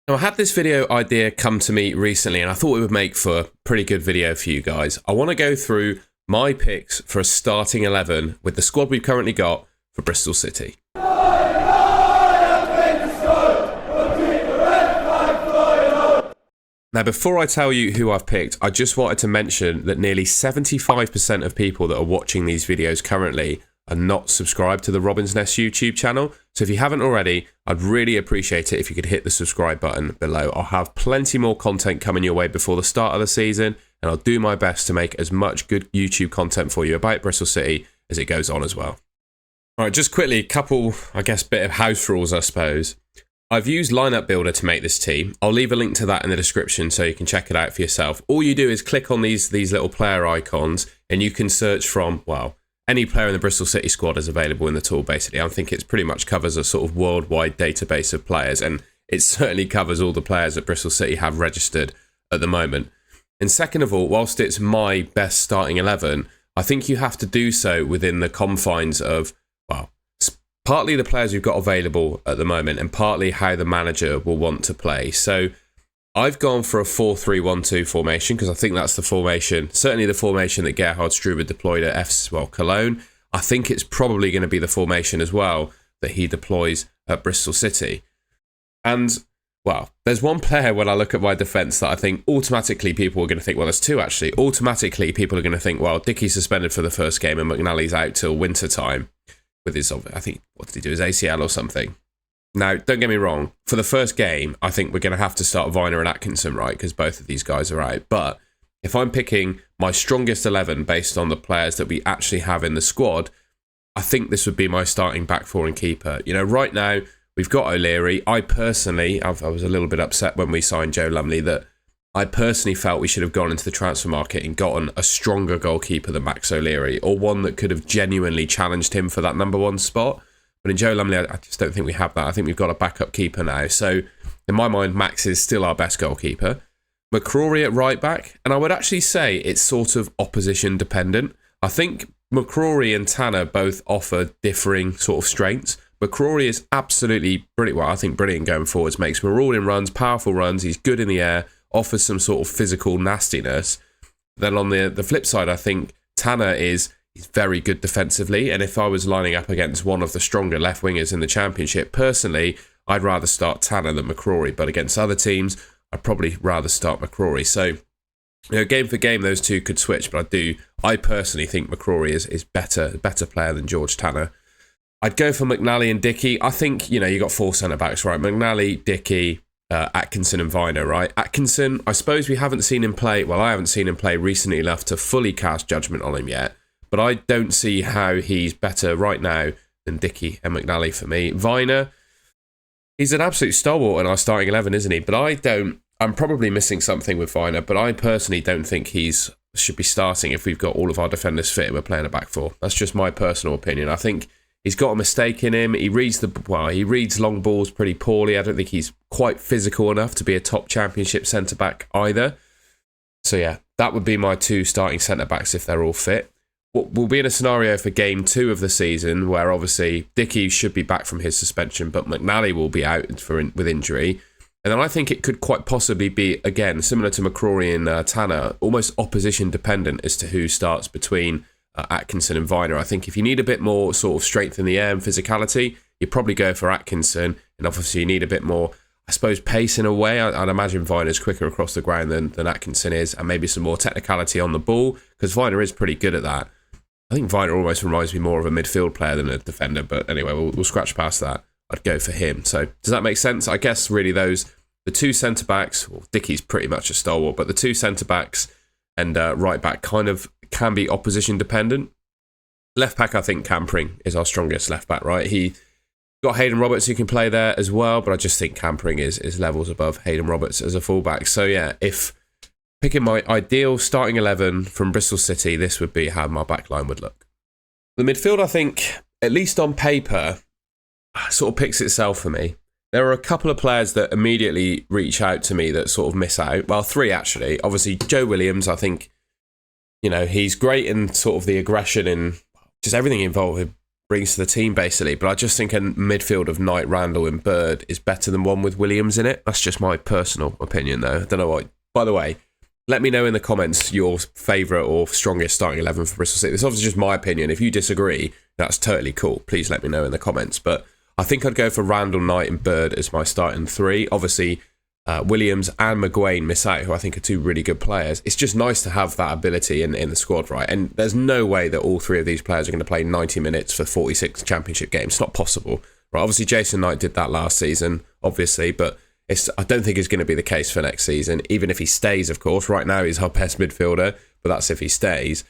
Now, I had this video idea come to me recently and I thought it would make for a pretty good video for you guys. I want to go through my picks for a starting 11 with the squad we've currently got for Bristol City. Now, before I tell you who I've picked, I just wanted to mention that nearly 75% of people that are watching these videos currently are not subscribed to the Robin's Nest YouTube channel. So if you haven't already, I'd really appreciate it if you could hit the subscribe button below. I'll have plenty more content coming your way before the start of the season, and I'll do my best to make as much good YouTube content for you about Bristol City as it goes on as well. All right, just quickly, a couple, bit of house rules, I suppose. I've used Lineup Builder to make this team. I'll leave a link to that in the description so you can check it out for yourself. All you do is click on these little player icons and you can search from, well, any player in the Bristol City squad is available in the tool, basically. I think it pretty much covers a sort of worldwide database of players, and it certainly covers all the players that Bristol City have registered at the moment. And second of all, whilst it's my best starting 11, I think you have to do so within the confines of, well, partly the players we've got available at the moment and partly how the manager will want to play. So I've gone for a 4-3-1-2 formation because I think that's the formation, certainly the formation that Gerhard Struber deployed at Cologne. I think it's probably going to be the formation as well that he deploys at Bristol City. And, well, there's one player when I look at my defence that I think automatically people are going to think, well, there's two actually. Automatically people are going to think, well, Dickie's suspended for the first game and McNally's out till winter time with his, I think, what did he do, his ACL or something. Now, don't get me wrong, for the first game, I think we're going to have to start Viner and Atkinson, right? Because both of these guys are out. But if I'm picking my strongest 11 based on the players that we actually have in the squad, I think this would be my starting back four and keeper. You know, right now, we've got O'Leary. I personally, I was a little bit upset when we signed Joe Lumley that I personally felt we should have gone into the transfer market and gotten a stronger goalkeeper than Max O'Leary, or one that could have genuinely challenged him for that number one spot. But in Joe Lumley, I just don't think we have that. I think we've got a backup keeper now. So in my mind, Max is still our best goalkeeper. McCrory at right back. And I would actually say it's sort of opposition dependent. I think McCrory and Tanner both offer differing sort of strengths. McCrory is absolutely brilliant. Well, I think brilliant going forwards. Makes marauding runs, powerful runs. He's good in the air. Offers some sort of physical nastiness. Then on the flip side, I think Tanner is... he's very good defensively, and if I was lining up against one of the stronger left wingers in the Championship, personally, I'd rather start Tanner than McCrory, but against other teams, I'd probably rather start McCrory. So, you know, game for game, those two could switch, but I personally think McCrory is better player than George Tanner. I'd go for McNally and Dickie. I think, you know, you got four centre-backs, right? McNally, Dickie, Atkinson and Viner, right? Atkinson, I suppose we haven't seen him play, well, I haven't seen him play recently enough to fully cast judgment on him yet. But I don't see how he's better right now than Dickie and McNally for me. Viner, he's an absolute stalwart in our starting 11, isn't he? But I'm probably missing something with Viner, but I personally don't think should be starting if we've got all of our defenders fit and we're playing a back four. That's just my personal opinion. I think he's got a mistake in him. He reads long balls pretty poorly. I don't think he's quite physical enough to be a top Championship centre-back either. So yeah, that would be my two starting centre-backs if they're all fit. We'll be in a scenario for game 2 of the season where obviously Dickie should be back from his suspension, but McNally will be out with injury. And then I think it could quite possibly be, again, similar to McCrory and Tanner, almost opposition dependent as to who starts between Atkinson and Viner. I think if you need a bit more sort of strength in the air and physicality, you probably go for Atkinson. And obviously you need a bit more, I suppose, pace in a way. I'd imagine Viner's quicker across the ground than Atkinson is, and maybe some more technicality on the ball, because Viner is pretty good at that. I think Viner almost reminds me more of a midfield player than a defender, but anyway, we'll scratch past that. I'd go for him. So does that make sense? I guess really the two centre-backs, well, Dickie's pretty much a stalwart, but the two centre-backs and right-back kind of can be opposition dependent. Left-back, I think Campering is our strongest left-back, right? He got Hayden Roberts who can play there as well, but I just think Campering is levels above Hayden Roberts as a fullback. So yeah, if picking my ideal starting 11 from Bristol City, this would be how my back line would look. The midfield, I think, at least on paper, sort of picks itself for me. There are a couple of players that immediately reach out to me that sort of miss out. Well, 3 actually. Obviously, Joe Williams, I think, you know, he's great in sort of the aggression and just everything involved with brings to the team, basically. But I just think a midfield of Knight, Randall and Bird is better than one with Williams in it. That's just my personal opinion, though. I don't know what. By the way, let me know in the comments your favourite or strongest starting 11 for Bristol City. This is obviously just my opinion. If you disagree, that's totally cool. Please let me know in the comments. But I think I'd go for Randall, Knight and Bird as my starting three. Obviously, Williams and McGuane miss out, who I think are two really good players. It's just nice to have that ability in the squad, right? And there's no way that all three of these players are going to play 90 minutes for 46 championship games. It's not possible, right? Obviously, Jason Knight did that last season, obviously, but I don't think it's going to be the case for next season, even if he stays, of course. Right now, he's our best midfielder, but that's if he stays.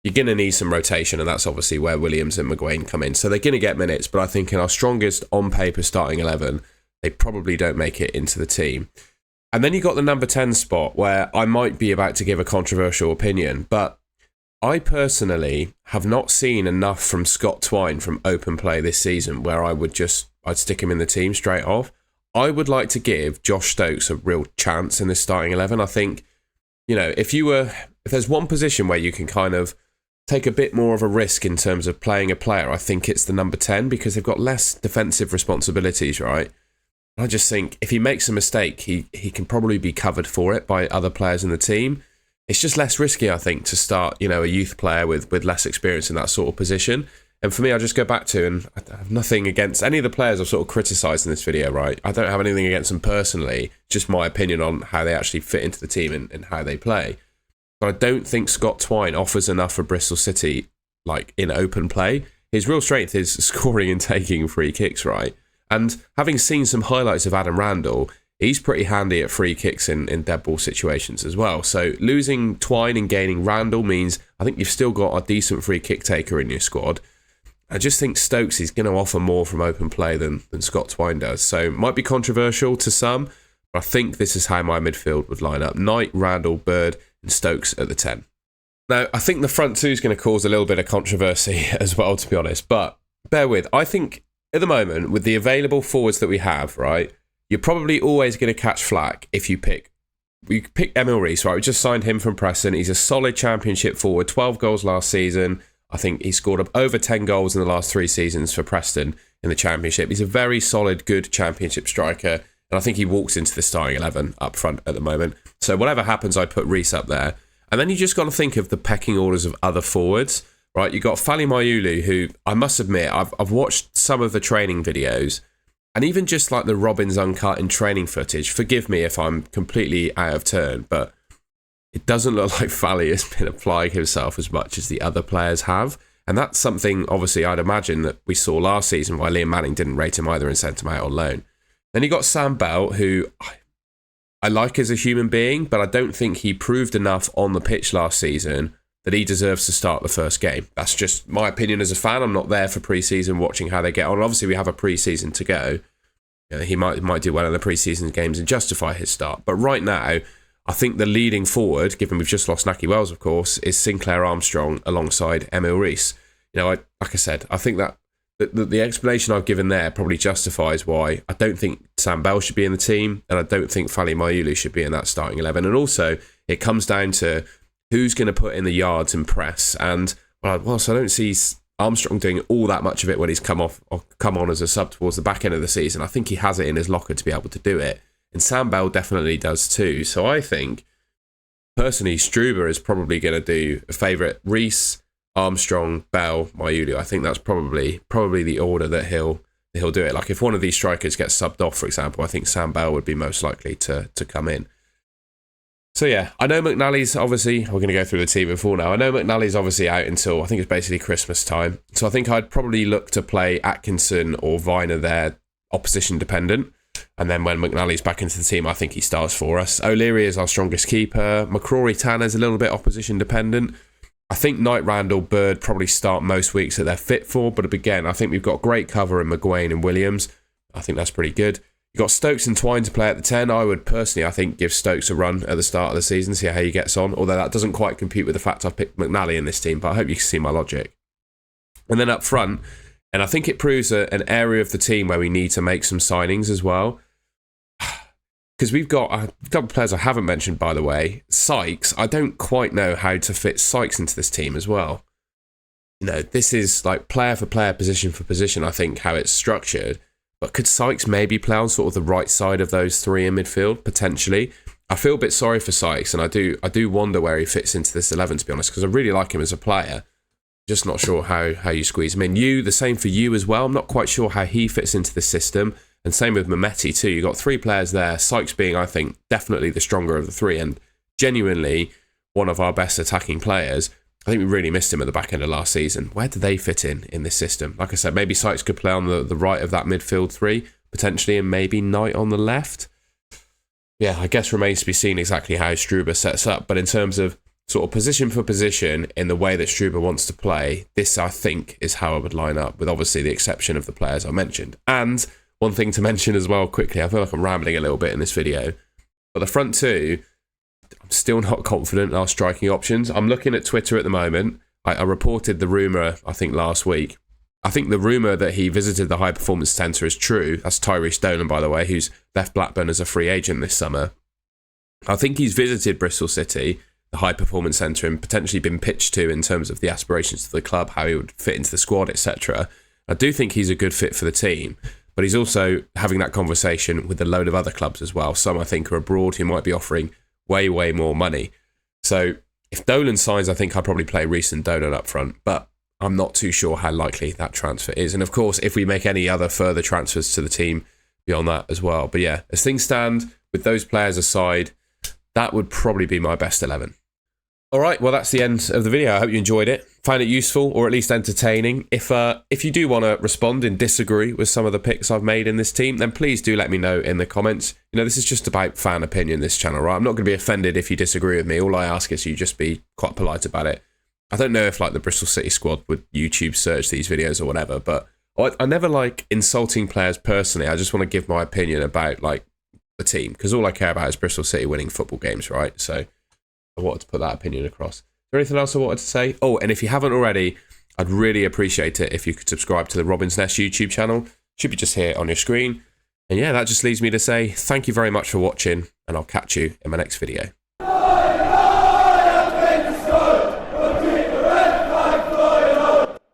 You're going to need some rotation, and that's obviously where Williams and McGuane come in. So they're going to get minutes, but I think in our strongest on-paper starting 11, they probably don't make it into the team. And then you got the number 10 spot, where I might be about to give a controversial opinion, but I personally have not seen enough from Scott Twine from open play this season where I'd stick him in the team straight off. I would like to give Josh Stokes a real chance in this starting 11. I think, if there's one position where you can kind of take a bit more of a risk in terms of playing a player, I think it's the number 10, because they've got less defensive responsibilities, right? I just think if he makes a mistake, he can probably be covered for it by other players in the team. It's just less risky, I think, to start, a youth player with less experience in that sort of position. And for me, I just go back to, and I have nothing against any of the players I've sort of criticised in this video, right? I don't have anything against them personally, just my opinion on how they actually fit into the team and how they play. But I don't think Scott Twine offers enough for Bristol City, like in open play. His real strength is scoring and taking free kicks, right? And having seen some highlights of Adam Randall, he's pretty handy at free kicks in dead ball situations as well. So losing Twine and gaining Randall means I think you've still got a decent free kick taker in your squad. I just think Stokes is going to offer more from open play than Scott Twine does. So it might be controversial to some, but I think this is how my midfield would line up. Knight, Randall, Bird and Stokes at the 10. Now, I think the front two is going to cause a little bit of controversy as well, to be honest. But bear with. I think at the moment, with the available forwards that we have, right, you're probably always going to catch flack if you pick Emil Rees, right? We just signed him from Preston. He's a solid championship forward, 12 goals last season. I think he scored up over 10 goals in the last 3 seasons for Preston in the Championship. He's a very solid, good Championship striker, and I think he walks into the starting 11 up front at the moment. So whatever happens, I put Rees up there. And then you just got to think of the pecking orders of other forwards, right? You got Fally Mayulu, who I must admit, I've watched some of the training videos, and even just like the Robins Uncut in training footage. Forgive me if I'm completely out of turn, but it doesn't look like Fally has been applying himself as much as the other players have. And that's something, obviously, I'd imagine that we saw last season why Liam Manning didn't rate him either and sent him out on loan. Then you got Sam Bell, who I like as a human being, but I don't think he proved enough on the pitch last season that he deserves to start the first game. That's just my opinion as a fan. I'm not there for pre-season watching how they get on. Obviously, we have a pre-season to go. He might do well in the pre-season games and justify his start. But right now, I think the leading forward, given we've just lost Nahki Wells, of course, is Sinclair Armstrong alongside Emil Rees. Like I said, I think that the explanation I've given there probably justifies why I don't think Sam Bell should be in the team, and I don't think Fally Mayulu should be in that starting 11. And also, it comes down to who's going to put in the yards and press. And whilst I don't see Armstrong doing all that much of it when he's come on as a sub towards the back end of the season, I think he has it in his locker to be able to do it. And Sam Bell definitely does too. So I think, personally, Struber is probably going to do a favourite. Rees, Armstrong, Bell, Mayulu. I think that's probably the order that he'll do it. Like if one of these strikers gets subbed off, for example, I think Sam Bell would be most likely to come in. So yeah, I know McNally's obviously, we're going to go through the team in full now. I know McNally's obviously out until, I think it's basically Christmas time. So I think I'd probably look to play Atkinson or Viner there, opposition dependent. And then when McNally's back into the team, I think he starts for us. O'Leary is our strongest keeper. McCrory Tanner's a little bit opposition dependent. I think Knight, Randall, Bird probably start most weeks that they're fit for. But again, I think we've got great cover in McGuane and Williams. I think that's pretty good. You've got Stokes and Twine to play at the 10. I would personally, I think, give Stokes a run at the start of the season, see how he gets on. Although that doesn't quite compute with the fact I've picked McNally in this team. But I hope you can see my logic. And then up front, and I think it proves an area of the team where we need to make some signings as well. Because we've got a couple of players I haven't mentioned, by the way. Sykes, I don't quite know how to fit Sykes into this team as well. you know, this is like player for player, position for position, I think, how it's structured. But could Sykes maybe play on sort of the right side of those three in midfield, potentially? I feel a bit sorry for Sykes, and I do wonder where he fits into this 11, to be honest, because I really like him as a player. Just not sure how you squeeze him in. The same for you as well. I'm not quite sure how he fits into the system. And same with Mehmeti too. You've got three players there. Sykes being, I think, definitely the stronger of the three and genuinely one of our best attacking players. I think we really missed him at the back end of last season. Where do they fit in this system? Like I said, maybe Sykes could play on the right of that midfield three, potentially, and maybe Knight on the left. Yeah, I guess remains to be seen exactly how Struber sets up. But in terms of sort of position for position in the way that Struber wants to play, this, I think, is how I would line up, with obviously the exception of the players I mentioned. And one thing to mention as well quickly, I feel like I'm rambling a little bit in this video, but the front two, I'm still not confident in our striking options. I'm looking at Twitter at the moment. I reported the rumour, I think, last week. I think the rumour that he visited the high performance centre is true. That's Tyrese Dolan, by the way, who's left Blackburn as a free agent this summer. I think he's visited Bristol City, the high performance centre, and potentially been pitched to in terms of the aspirations of the club, how he would fit into the squad, etc. I do think he's a good fit for the team, but he's also having that conversation with a load of other clubs as well. Some I think are abroad who might be offering way more money. So if Dolan signs, I think I'd probably play Reece and Dolan up front, but I'm not too sure how likely that transfer is. And of course, if we make any other further transfers to the team beyond that as well. But yeah, as things stand, with those players aside, that would probably be my best 11. All right, well, that's the end of the video. I hope you enjoyed it, found it useful, or at least entertaining. If you do want to respond and disagree with some of the picks I've made in this team, then please do let me know in the comments. You know, this is just about fan opinion, this channel, right? I'm not going to be offended if you disagree with me. All I ask is you just be quite polite about it. I don't know if, like, the Bristol City squad would YouTube search these videos or whatever, but I never like insulting players personally. I just want to give my opinion about, like, the team, because all I care about is Bristol City winning football games, right? So I wanted to put that opinion across. Is there anything else I wanted to say? Oh, and if you haven't already, I'd really appreciate it if you could subscribe to the Robin's Nest YouTube channel. Should be just here on your screen. And yeah, that just leaves me to say thank you very much for watching, and I'll catch you in my next video.